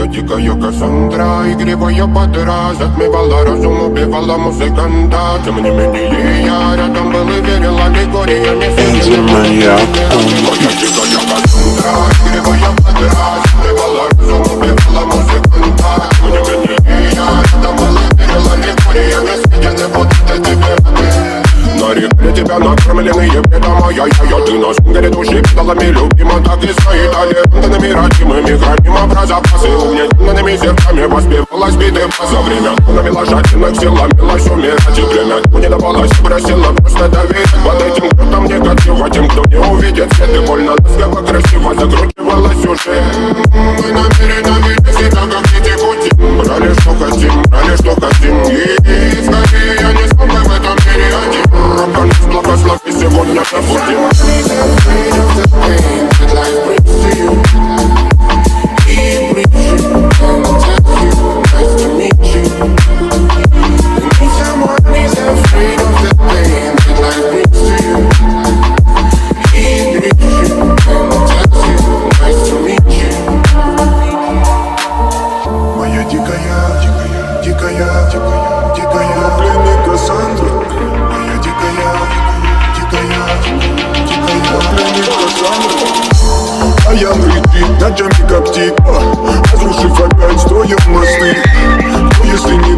Моя дикая Кассандра, игривая подра, затмевала разум, убивала музыканта. Тем не менее я рядом был и верил аллегориями. Моя дикая Кассандра, игривая подра, затмевала разум, убивала музыканта. Тем не менее я рядом был и верил аллегориями. Съедены будут эти нарекли тебя накормленные бредом, ай-яй-яй, ты на сунгере души педалами любима, так и стоит талентами родимыми, храним образопасы, угнетенными сердцами воспевалась биты за время, навела жадинок, сила милась умирать, и время не давалось, просила просто доверить под этим крутом негатива, тем, кто не увидит свет, и больно ласково, красиво закручивалась сюжет. Мы намеренно вели себя, как дети кутим, брали что хотим, и скорее я не смог в этом мире один. Благослови сегодня забудем. Моя дикая пленник Кассандра. А я летит, ночами как тик, разрушив опять строим мосты. Но если не